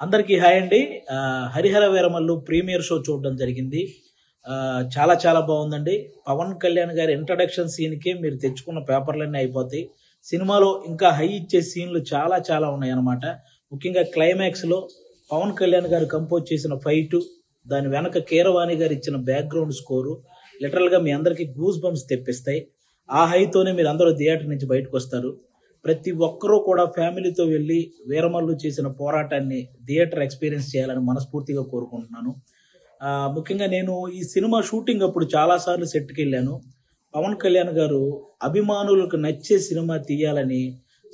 అందరికీ హాయ్ అండి. Harihara Veeramallu premiere show చూడడం జరిగింది. చాలా చాలా బాగుందండి. పవన్ కళ్యాణ్ గారి ఇంట్రడక్షన్ సీన్‌కే మీరు తెచ్చుకున్న పేపర్లన్నీ అయిపోతాయి. సినిమాలో ఇంకా హై ఇచ్చే సీన్‌లు చాలా చాలా ఉన్నాయన్నమాట. ముఖ్యంగా క్లైమాక్స్‌లో పవన్ కళ్యాణ్ గారు కంపోజ్ చేసిన ఫైటు, దాని వెనక కీరవాణి గారు ఇచ్చిన బ్యాక్‌గ్రౌండ్ స్కోరు లిటరల్‌గా మీ అందరికీ గూస్ బంప్స్ తెప్పిస్తాయి. ఆ హైతోనే మీరు అందరూ థియేటర్ నుంచి బయటకొస్తారు. ప్రతి ఒక్కరూ కూడా ఫ్యామిలీతో వెళ్ళి వీరమల్లు చేసిన పోరాటాన్ని థియేటర్ ఎక్స్పీరియన్స్ చేయాలని మనస్ఫూర్తిగా కోరుకుంటున్నాను. ముఖ్యంగా నేను ఈ సినిమా షూటింగ్ అప్పుడు చాలాసార్లు సెట్కి వెళ్ళాను. పవన్ కళ్యాణ్ గారు అభిమానులకు నచ్చే సినిమా తీయాలని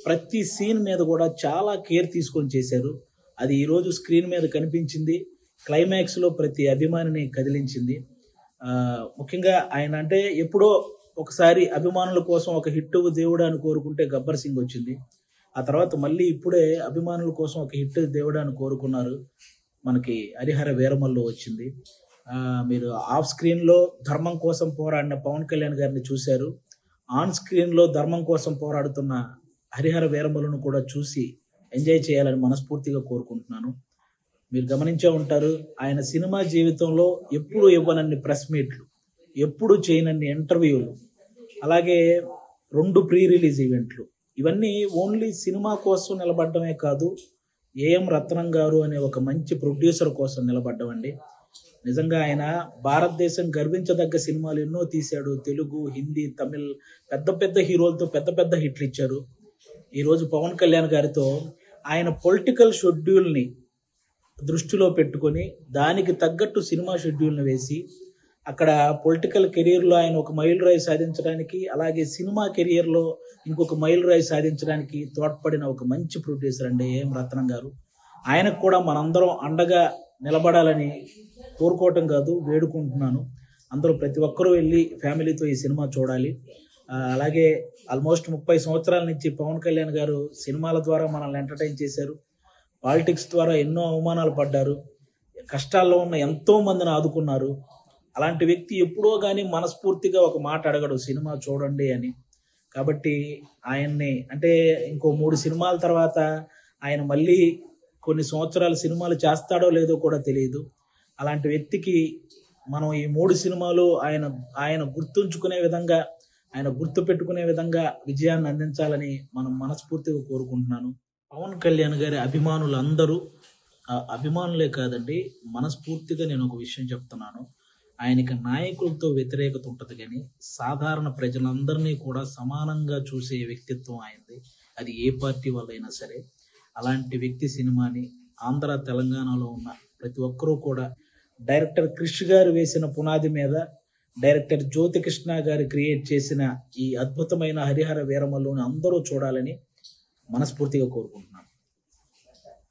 ప్రతి సీన్ మీద కూడా చాలా కేర్ తీసుకొని చేశారు. అది ఈరోజు స్క్రీన్ మీద కనిపించింది. క్లైమాక్స్లో ప్రతి అభిమానిని కదిలించింది. ముఖ్యంగా ఆయన అంటే ఎప్పుడో ఒకసారి అభిమానుల కోసం ఒక హిట్ దేవుడా అని కోరుకుంటే గబ్బర్ సింగ్ వచ్చింది. ఆ తర్వాత మళ్ళీ ఇప్పుడే అభిమానుల కోసం ఒక హిట్ దేవుడా అని కోరుకున్నారు. మనకి హరిహర వీరమల్లు వచ్చింది. మీరు ఆఫ్ స్క్రీన్లో ధర్మం కోసం పోరాడిన పవన్ కళ్యాణ్ గారిని చూశారు. ఆన్ స్క్రీన్లో ధర్మం కోసం పోరాడుతున్న హరిహర వీరమల్లును కూడా చూసి ఎంజాయ్ చేయాలని మనస్ఫూర్తిగా కోరుకుంటున్నాను. మీరు గమనించే ఉంటారు, ఆయన సినిమా జీవితంలో ఎప్పుడు ఇవ్వనన్ని ప్రెస్ మీట్లు, ఎప్పుడు చేయనన్ని ఇంటర్వ్యూలు, అలాగే 2 ప్రీ రిలీజ్ ఈవెంట్లు, ఇవన్నీ ఓన్లీ సినిమా కోసం నిలబడమే కాదు, ఏఎం రత్నం గారు అనే ఒక మంచి ప్రొడ్యూసర్ కోసం నిలబడ్డమండి. నిజంగా ఆయన భారతదేశం గర్వించదగ్గ సినిమాలు ఎన్నో తీశాడు. తెలుగు, హిందీ, తమిళ్ పెద్ద పెద్ద హీరోలతో పెద్ద పెద్ద హిట్లు ఇచ్చారు. ఈరోజు పవన్ కళ్యాణ్ గారితో ఆయన పొలిటికల్ షెడ్యూల్ని దృష్టిలో పెట్టుకొని దానికి తగ్గట్టు సినిమా షెడ్యూల్ని వేసి అక్కడ పొలిటికల్ కెరీర్లో ఆయన ఒక మైల్ రాయి సాధించడానికి, అలాగే సినిమా కెరియర్లో ఇంకొక మైల్ రాయి సాధించడానికి తోడ్పడిన ఒక మంచి ప్రొడ్యూసర్ అండి ఏఎం రత్నం గారు. ఆయనకు కూడా మనందరం అండగా నిలబడాలని కోరుకోవటం కాదు, వేడుకుంటున్నాను. అందరూ ప్రతి ఒక్కరూ వెళ్ళి ఫ్యామిలీతో ఈ సినిమా చూడాలి. అలాగే ఆల్మోస్ట్ 30 సంవత్సరాల నుంచి పవన్ కళ్యాణ్ గారు సినిమాల ద్వారా మనల్ని ఎంటర్టైన్ చేశారు. పాలిటిక్స్ ద్వారా ఎన్నో అవమానాలు పడ్డారు. కష్టాల్లో ఉన్న ఎంతో మందిని ఆదుకున్నారు. అలాంటి వ్యక్తి ఎప్పుడో కానీ మనస్ఫూర్తిగా ఒక మాట అడగడు, సినిమా చూడండి అని. కాబట్టి ఆయన్ని అంటే ఇంకో 3 సినిమాల తర్వాత ఆయన మళ్ళీ కొన్ని సంవత్సరాల సినిమాలు చేస్తాడో లేదో కూడా తెలియదు. అలాంటి వ్యక్తికి మనం ఈ 3 సినిమాలు ఆయన గుర్తుంచుకునే విధంగా, ఆయన గుర్తు పెట్టుకునే విధంగా విజయాన్ని అందించాలని మనం మనస్ఫూర్తిగా కోరుకుంటున్నాను. పవన్ కళ్యాణ్ గారి అభిమానులందరూ అభిమానులే కాదండి, మనస్ఫూర్తిగా నేను ఒక విషయం చెప్తున్నాను. ఆయనకి నాయకులతో వ్యతిరేకత ఉంటుంది, కానీ సాధారణ ప్రజలందరినీ కూడా సమానంగా చూసే వ్యక్తిత్వం ఆయనది. అది ఏ పార్టీ వాళ్ళైనా సరే. అలాంటి వ్యక్తి సినిమాని ఆంధ్ర, తెలంగాణలో ఉన్న ప్రతి ఒక్కరూ కూడా డైరెక్టర్ క్రిష్ గారు వేసిన పునాది మీద డైరెక్టర్ జ్యోతికృష్ణ గారు క్రియేట్ చేసిన ఈ అద్భుతమైన హరిహర వీరమల్లుని అందరూ చూడాలని మనస్ఫూర్తిగా కోరుకుంటున్నాను.